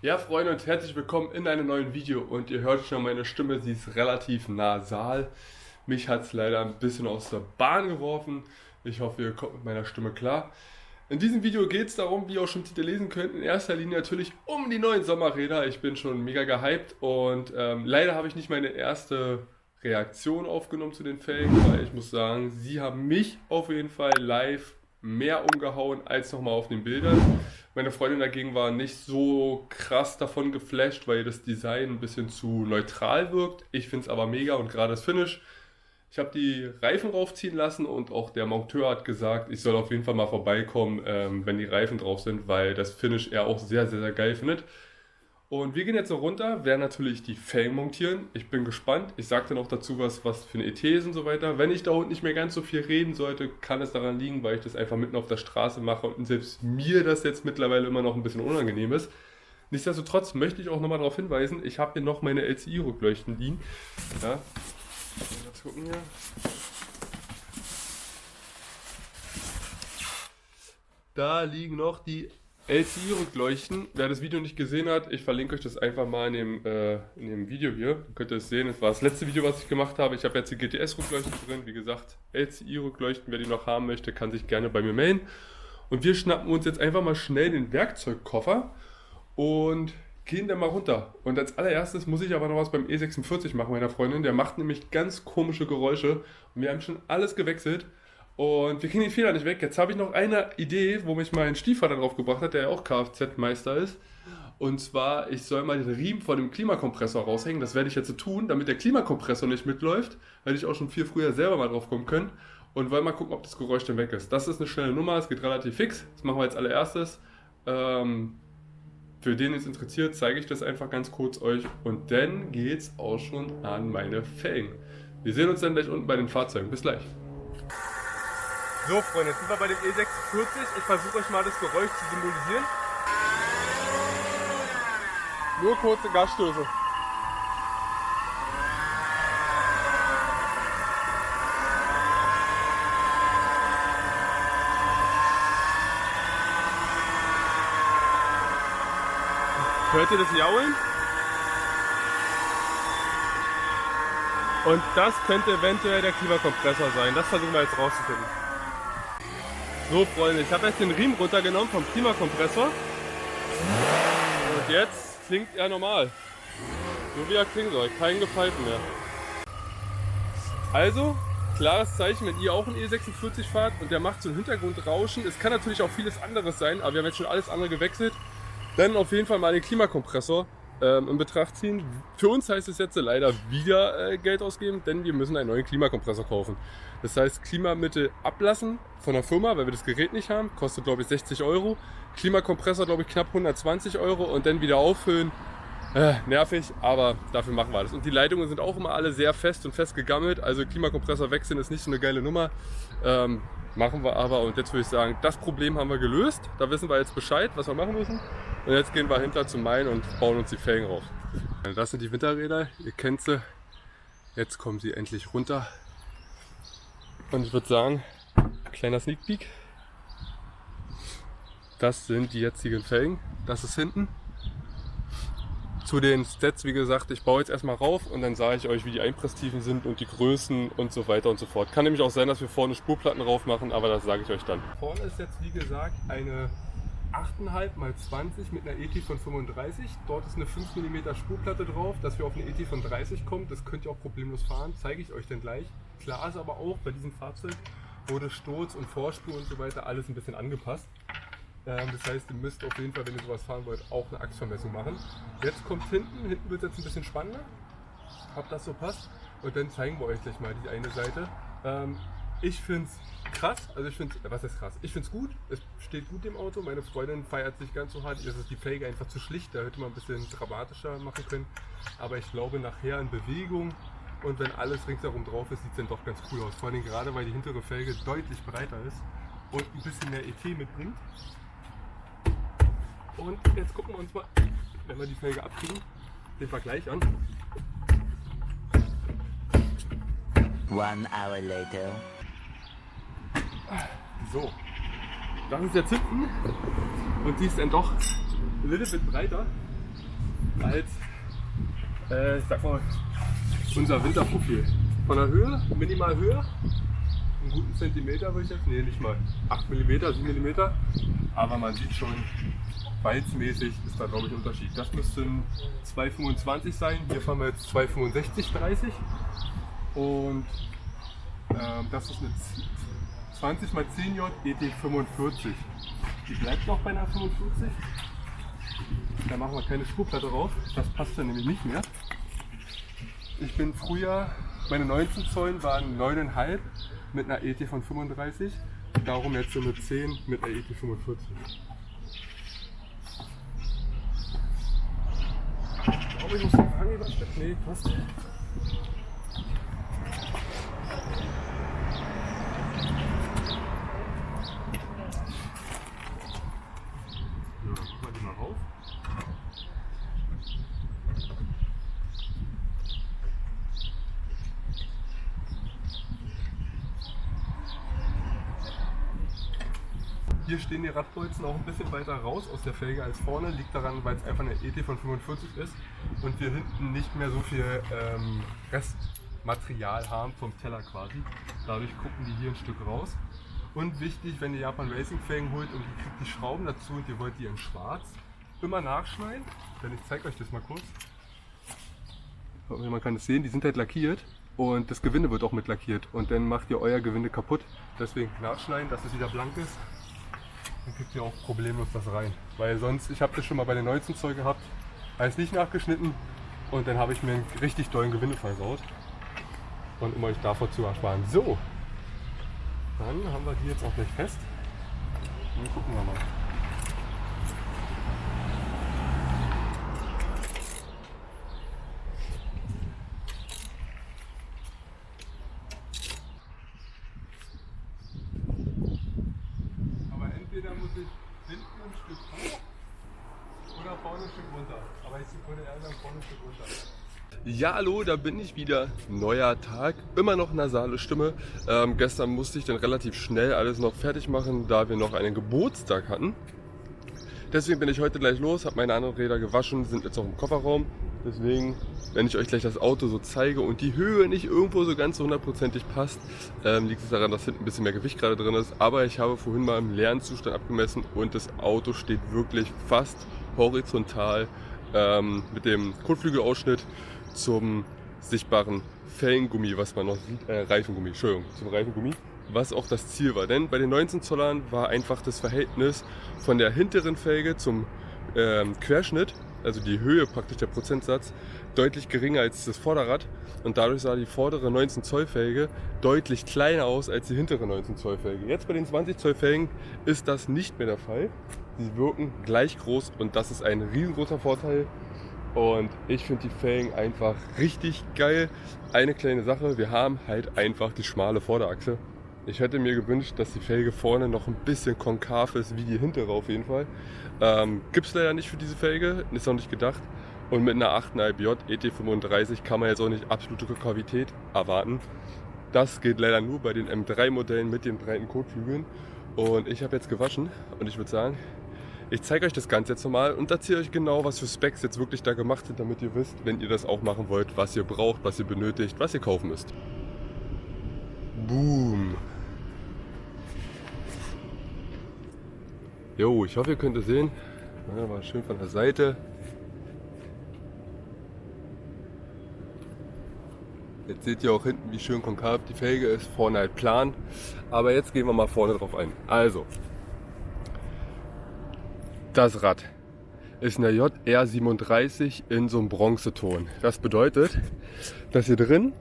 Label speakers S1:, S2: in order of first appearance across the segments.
S1: Ja, Freunde, und herzlich willkommen in einem neuen Video. Und ihr hört schon meine Stimme, sie ist relativ nasal. Mich hat es leider ein bisschen aus der Bahn geworfen. Ich hoffe, ihr kommt mit meiner Stimme klar. In diesem Video geht es darum, wie ihr auch schon im Titel lesen könnt, in erster Linie natürlich um die neuen Sommerräder. Ich bin schon mega gehypt und leider habe ich nicht meine erste Reaktion aufgenommen zu den Felgen, weil ich muss sagen, sie haben mich auf jeden Fall live mehr umgehauen als nochmal auf den Bildern. Meine Freundin dagegen war nicht so krass davon geflasht, weil das Design ein bisschen zu neutral wirkt. Ich finde es aber mega und gerade das Finish. Ich habe die Reifen raufziehen lassen und auch der Monteur hat gesagt, ich soll auf jeden Fall mal vorbeikommen, wenn die Reifen drauf sind, weil das Finish er auch sehr, sehr, sehr geil findet. Und wir gehen jetzt so runter, werden natürlich die Felgen montieren. Ich bin gespannt. Ich sage dann auch dazu was für eine ET ist und so weiter. Wenn ich da unten nicht mehr ganz so viel reden sollte, kann es daran liegen, weil ich das einfach mitten auf der Straße mache und selbst mir das jetzt mittlerweile immer noch ein bisschen unangenehm ist. Nichtsdestotrotz möchte ich auch nochmal darauf hinweisen, ich habe hier noch meine LCI-Rückleuchten liegen. Ja. Mal gucken hier. Da liegen noch die LCI-Rückleuchten. Wer das Video nicht gesehen hat, ich verlinke euch das einfach mal in dem Video hier. Dann könnt ihr es sehen. Das war das letzte Video, was ich gemacht habe. Ich habe jetzt die GTS-Rückleuchten drin. Wie gesagt, LCI-Rückleuchten, wer die noch haben möchte, kann sich gerne bei mir melden. Und wir schnappen uns jetzt einfach mal schnell den Werkzeugkoffer und gehen dann mal runter. Und als allererstes muss ich aber noch was beim E46 machen, meiner Freundin. Der macht nämlich ganz komische Geräusche. Und wir haben schon alles gewechselt. Und wir kriegen den Fehler nicht weg. Jetzt habe ich noch eine Idee, wo mich mein Stiefvater drauf gebracht hat, der ja auch Kfz-Meister ist. Und zwar, ich soll mal den Riemen von dem Klimakompressor raushängen. Das werde ich jetzt so tun, damit der Klimakompressor nicht mitläuft. Hätte ich auch schon viel früher selber mal drauf kommen können. Und wollen mal gucken, ob das Geräusch dann weg ist. Das ist eine schnelle Nummer, es geht relativ fix. Das machen wir jetzt allererstes. Für den es interessiert, zeige ich das einfach ganz kurz euch. Und dann geht es auch schon an meine Felgen. Wir sehen uns dann gleich unten bei den Fahrzeugen. Bis gleich. So Freunde, jetzt sind wir bei dem E46. Ich versuche euch mal das Geräusch zu symbolisieren. Nur kurze Gasstöße. Hört ihr das Jaulen? Und das könnte eventuell der Klimakompressor sein. Das versuchen wir jetzt rauszufinden. So Freunde, ich habe jetzt den Riemen runtergenommen vom Klimakompressor. Und jetzt klingt er normal. So wie er klingen soll, kein Gepfeifen mehr. Also, klares Zeichen, wenn ihr auch einen E46 fahrt und der macht so ein Hintergrundrauschen. Es kann natürlich auch vieles anderes sein, aber wir haben jetzt schon alles andere gewechselt. Dann auf jeden Fall mal den Klimakompressor in Betracht ziehen. Für uns heißt es jetzt leider wieder Geld ausgeben, denn wir müssen einen neuen Klimakompressor kaufen. Das heißt, Klimamittel ablassen von der Firma, weil wir das Gerät nicht haben, kostet glaube ich 60 Euro. Klimakompressor glaube ich knapp 120 Euro und dann wieder auffüllen. Nervig, aber dafür machen wir das. Und die Leitungen sind auch immer alle sehr fest und fest gegammelt, also Klimakompressor wechseln ist nicht so eine geile Nummer. Machen wir aber und jetzt würde ich sagen, das Problem haben wir gelöst. Da wissen wir jetzt Bescheid, was wir machen müssen. Und jetzt gehen wir hinter zum Main und bauen uns die Felgen rauf. Das sind die Winterräder, ihr kennt sie. Jetzt kommen sie endlich runter. Und ich würde sagen, kleiner Sneak Peek. Das sind die jetzigen Felgen. Das ist hinten. Zu den Stats, wie gesagt, ich baue jetzt erstmal rauf und dann sage ich euch, wie die Einpresstiefen sind und die Größen und so weiter und so fort. Kann nämlich auch sein, dass wir vorne Spurplatten rauf machen, aber das sage ich euch dann. Vorne ist jetzt, wie gesagt, eine 8,5 x 20 mit einer ET von 35. Dort ist eine 5 mm Spurplatte drauf, dass wir auf eine ET von 30 kommen. Das könnt ihr auch problemlos fahren, zeige ich euch dann gleich. Klar ist aber auch, bei diesem Fahrzeug wurde Sturz und Vorspur und so weiter alles ein bisschen angepasst. Das heißt, ihr müsst auf jeden Fall, wenn ihr sowas fahren wollt, auch eine Achsvermessung machen. Jetzt kommt hinten wird es jetzt ein bisschen spannender, ob das so passt. Und dann zeigen wir euch gleich mal die eine Seite. Ich finde es krass, also ich finde, was ist krass? Ich finde es gut, es steht gut im Auto. Meine Freundin feiert sich ganz so hart, ihr ist die Felge einfach zu schlicht, da hätte man ein bisschen dramatischer machen können. Aber ich glaube, nachher in Bewegung und wenn alles ringsherum drauf ist, sieht es dann doch ganz cool aus. Vor allem gerade, weil die hintere Felge deutlich breiter ist und ein bisschen mehr ET mitbringt. Und jetzt gucken wir uns mal, wenn wir die Felge abkriegen, den Vergleich an.
S2: 1 hour later.
S1: So, das ist jetzt hinten und die ist dann doch ein little bit breiter. als, ich sag mal, unser Winterprofil. Von der Höhe, minimal höher, einen guten Zentimeter würde ich jetzt, nee, nicht mal 8 mm, 7 mm, aber man sieht schon, weizmäßig ist da glaube ich ein Unterschied. Das müssten 2,25 sein, hier fahren wir jetzt 2,65, 30 und das ist eine 20x10J ET45. Die bleibt noch bei einer 45. Da machen wir keine Spurplatte drauf, das passt dann nämlich nicht mehr. Ich bin früher, meine 19 Zoll waren 9,5 mit einer ET von 35, darum jetzt so eine 10 mit einer ET 45. Ich glaube, ich muss den Fang überstecken. Nee, passt. Machen wir die mal rauf. Hier stehen die Radbolzen auch ein bisschen weiter raus aus der Felge als vorne. Liegt daran, weil es einfach eine ET von 45 ist und wir hinten nicht mehr so viel Restmaterial haben vom Teller quasi. Dadurch gucken die hier ein Stück raus. Und wichtig, wenn ihr Japan Racing Felgen holt und ihr kriegt die Schrauben dazu und ihr wollt die in schwarz, immer nachschneiden. Denn ich zeige euch das mal kurz. Man kann es sehen, die sind halt lackiert und das Gewinde wird auch mit lackiert. Und dann macht ihr euer Gewinde kaputt. Deswegen nachschneiden, dass es wieder blank ist. Dann kriegt ihr auch problemlos das rein. Weil sonst, ich habe das schon mal bei den 19 Zoll gehabt, alles nicht nachgeschnitten und dann habe ich mir einen richtig dollen Gewinde versaut. Und um euch davor zu ersparen. So, dann haben wir die jetzt auch gleich fest. Und dann gucken wir mal. Aber entweder muss ich hinten ein Stück hoch oder vorne ein Stück runter. Aber ich würde eher sagen vorne ein Stück runter. Ja, hallo, da bin ich wieder. Neuer Tag, immer noch nasale Stimme. Gestern musste ich dann relativ schnell alles noch fertig machen, da wir noch einen Geburtstag hatten. Deswegen bin ich heute gleich los, habe meine anderen Räder gewaschen, sind jetzt noch im Kofferraum. Deswegen, wenn ich euch gleich das Auto so zeige und die Höhe nicht irgendwo so ganz hundertprozentig passt, liegt es daran, dass hinten ein bisschen mehr Gewicht gerade drin ist. Aber ich habe vorhin mal im leeren Zustand abgemessen und das Auto steht wirklich fast horizontal mit dem Kotflügelausschnitt zum sichtbaren Fellengummi, was man noch sieht, Reifengummi, Entschuldigung, zum Reifengummi, was auch das Ziel war. Denn bei den 19 Zollern war einfach das Verhältnis von der hinteren Felge zum Querschnitt, also die Höhe praktisch der Prozentsatz, deutlich geringer als das Vorderrad und dadurch sah die vordere 19 Zoll Felge deutlich kleiner aus als die hintere 19 Zoll Felge. Jetzt bei den 20 Zoll Felgen ist das nicht mehr der Fall. Sie wirken gleich groß und das ist ein riesengroßer Vorteil. Und ich finde die Felgen einfach richtig geil. Eine kleine Sache, wir haben halt einfach die schmale Vorderachse. Ich hätte mir gewünscht, dass die Felge vorne noch ein bisschen konkav ist, wie die hintere auf jeden Fall. Gibt es leider nicht für diese Felge, ist auch nicht gedacht. Und mit einer 8,5J ET35 kann man jetzt auch nicht absolute Konkavität erwarten. Das geht leider nur bei den M3 Modellen mit den breiten Kotflügeln. Und ich habe jetzt gewaschen und ich würde sagen, ich zeige euch das Ganze jetzt nochmal und erzähle euch genau, was für Specs jetzt wirklich da gemacht sind, damit ihr wisst, wenn ihr das auch machen wollt, was ihr braucht, was ihr benötigt, was ihr kaufen müsst. Boom! Jo, ich hoffe, ihr könnt es sehen. Ja, war schön von der Seite. Jetzt seht ihr auch hinten, wie schön konkav die Felge ist. Vorne halt plan. Aber jetzt gehen wir mal vorne drauf ein. Also, das Rad ist eine JR37 in so einem Bronzeton. Das bedeutet, dass hier drin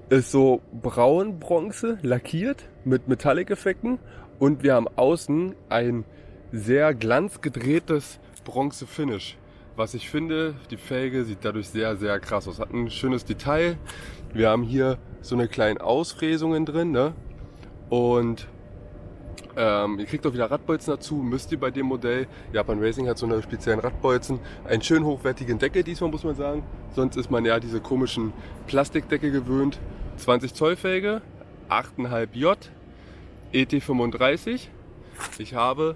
S1: ist so braun Bronze lackiert mit Metallic-Effekten und wir haben außen ein sehr glanzgedrehtes Bronze-Finish. Was ich finde, die Felge sieht dadurch sehr, sehr krass aus. Hat ein schönes Detail. Wir haben hier so eine kleine Ausfräsungen drin, ne? Und ihr kriegt auch wieder Radbolzen dazu, müsst ihr bei dem Modell. Japan Racing hat so eine speziellen Radbolzen. Einen schön hochwertigen Deckel diesmal, muss man sagen. Sonst ist man ja diese komischen Plastikdeckel gewöhnt. 20 Zoll Felge, 8,5J, ET35. Ich habe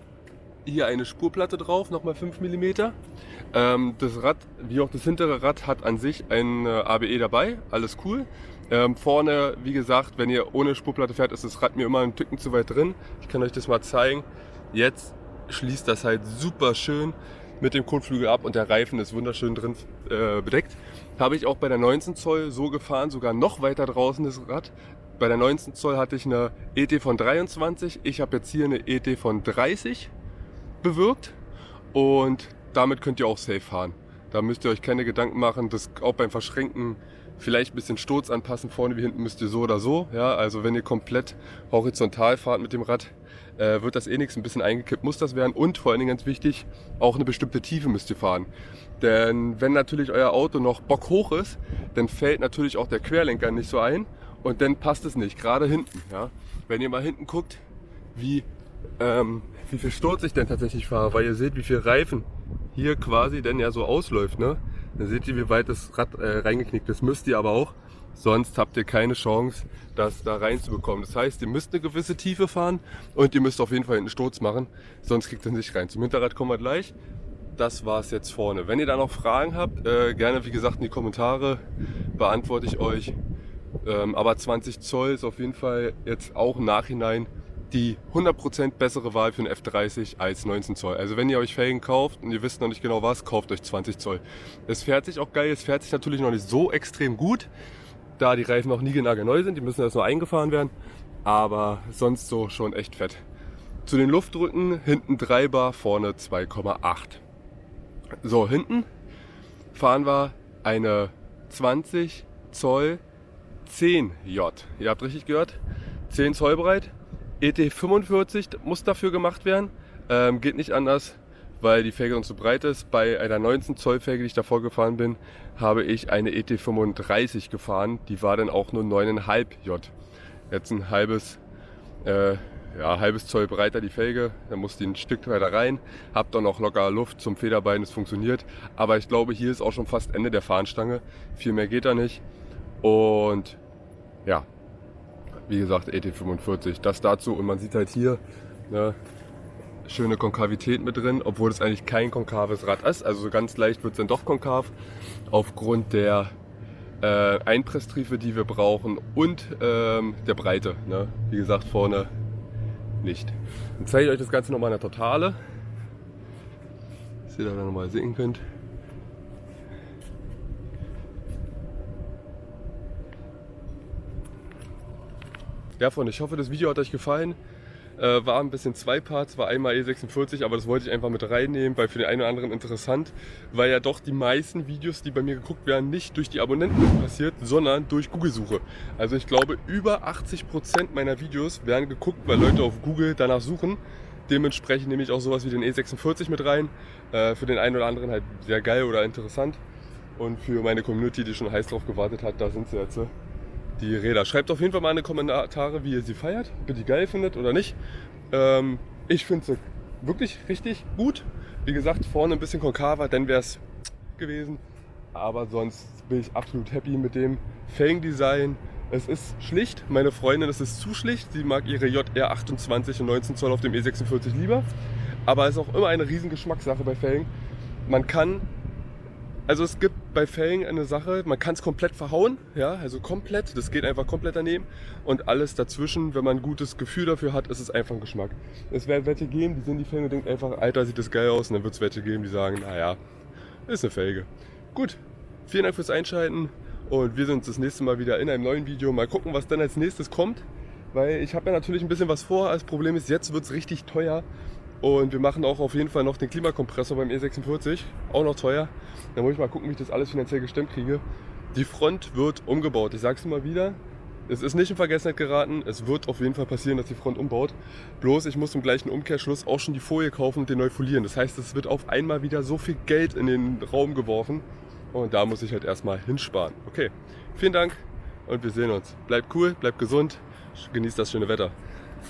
S1: hier eine Spurplatte drauf, nochmal 5 mm. Das Rad, wie auch das hintere Rad, hat an sich ein ABE dabei, alles cool. Vorne, wie gesagt, wenn ihr ohne Spurplatte fährt, ist das Rad mir immer einen Ticken zu weit drin. Ich kann euch das mal zeigen. Jetzt schließt das halt super schön mit dem Kotflügel ab und der Reifen ist wunderschön drin bedeckt. Habe ich auch bei der 19 Zoll so gefahren, sogar noch weiter draußen das Rad. Bei der 19 Zoll hatte ich eine ET von 23, ich habe jetzt hier eine ET von 30 bewirkt und damit könnt ihr auch safe fahren. Da müsst ihr euch keine Gedanken machen, das auch beim Verschränken vielleicht ein bisschen Sturz anpassen, vorne wie hinten müsst ihr so oder so. Ja, also wenn ihr komplett horizontal fahrt mit dem Rad, wird das eh nichts, ein bisschen eingekippt muss das werden und vor allen Dingen ganz wichtig, auch eine bestimmte Tiefe müsst ihr fahren. Denn wenn natürlich euer Auto noch bockhoch ist, dann fällt natürlich auch der Querlenker nicht so ein und dann passt es nicht, gerade hinten. Ja. Wenn ihr mal hinten guckt, wie viel Sturz ich denn tatsächlich fahre, weil ihr seht, wie viel Reifen hier quasi denn ja so ausläuft, ne? Dann seht ihr, wie weit das Rad reingeknickt ist. Müsst ihr aber auch, sonst habt ihr keine Chance, das da reinzubekommen. Das heißt, ihr müsst eine gewisse Tiefe fahren und ihr müsst auf jeden Fall einen Sturz machen, sonst kriegt ihr nicht rein. Zum Hinterrad kommen wir gleich. Das war es jetzt vorne. Wenn ihr da noch Fragen habt, gerne wie gesagt in die Kommentare, beantworte ich euch. Aber 20 Zoll ist auf jeden Fall jetzt auch im Nachhinein die 100% bessere Wahl für einen F30 als 19 Zoll. Also wenn ihr euch Felgen kauft und ihr wisst noch nicht genau was, kauft euch 20 Zoll. Es fährt sich auch geil, es fährt sich natürlich noch nicht so extrem gut, da die Reifen noch niegelnagelneu sind, die müssen erst noch eingefahren werden, aber sonst so schon echt fett. Zu den Luftdrücken, hinten 3 Bar, vorne 2,8. So, hinten fahren wir eine 20 Zoll 10J. Ihr habt richtig gehört, 10 Zoll breit. ET45 muss dafür gemacht werden, geht nicht anders, weil die Felge uns zu breit ist. Bei einer 19 Zoll Felge, die ich davor gefahren bin, habe ich eine ET35 gefahren, die war dann auch nur 9,5 J. Jetzt ein halbes Zoll breiter die Felge, dann muss die ein Stück weiter rein, hab dann auch locker Luft zum Federbein, es funktioniert, aber ich glaube, hier ist auch schon fast Ende der Fahnenstange, viel mehr geht da nicht und ja. Wie gesagt, ET45, das dazu und man sieht halt hier eine schöne Konkavität mit drin, obwohl es eigentlich kein konkaves Rad ist, also so ganz leicht wird es dann doch konkav, aufgrund der Einpresstriefe, die wir brauchen und der Breite, ne? Wie gesagt, vorne nicht. Dann zeige ich euch das Ganze nochmal in der Totale, dass ihr da nochmal sehen könnt. Ja, Freunde, ich hoffe, das Video hat euch gefallen. War ein bisschen zwei Parts, war einmal E46, aber das wollte ich einfach mit reinnehmen, weil für den einen oder anderen interessant, weil ja doch die meisten Videos, die bei mir geguckt werden, nicht durch die Abonnenten passiert, sondern durch Google-Suche. Also ich glaube, über 80% meiner Videos werden geguckt, weil Leute auf Google danach suchen. Dementsprechend nehme ich auch sowas wie den E46 mit rein. Für den einen oder anderen halt sehr geil oder interessant. Und für meine Community, die schon heiß drauf gewartet hat, da sind sie jetzt. Die Räder. Schreibt auf jeden Fall mal in die Kommentare, wie ihr sie feiert, ob ihr die geil findet oder nicht. Ich finde sie wirklich richtig gut. Wie gesagt, vorne ein bisschen konkaver, dann wäre es gewesen. Aber sonst bin ich absolut happy mit dem Felgendesign. Es ist schlicht. Meine Freundin, es ist zu schlicht. Sie mag ihre JR 28 und 19 Zoll auf dem E46 lieber. Aber es ist auch immer eine riesen Geschmackssache bei Felgen. Es gibt bei Felgen eine Sache, man kann es komplett verhauen, ja, also komplett, das geht einfach komplett daneben und alles dazwischen, wenn man ein gutes Gefühl dafür hat, ist es einfach ein Geschmack. Es wird welche geben, die sehen die Felgen und denken einfach, Alter, sieht das geil aus und dann wird es welche geben, die sagen, naja, ist eine Felge. Gut, vielen Dank fürs Einschalten und wir sehen uns das nächste Mal wieder in einem neuen Video. Mal gucken, was dann als nächstes kommt, weil ich habe ja natürlich ein bisschen was vor, das Problem ist, jetzt wird es richtig teuer. Und wir machen auch auf jeden Fall noch den Klimakompressor beim E46, auch noch teuer. Dann muss ich mal gucken, wie ich das alles finanziell gestemmt kriege. Die Front wird umgebaut. Ich sage es immer wieder, es ist nicht in Vergessenheit geraten. Es wird auf jeden Fall passieren, dass die Front umbaut. Bloß ich muss im gleichen Umkehrschluss auch schon die Folie kaufen und den neu folieren. Das heißt, es wird auf einmal wieder so viel Geld in den Raum geworfen. Und da muss ich halt erstmal hinsparen. Okay, vielen Dank und wir sehen uns. Bleibt cool, bleibt gesund, genießt das schöne Wetter.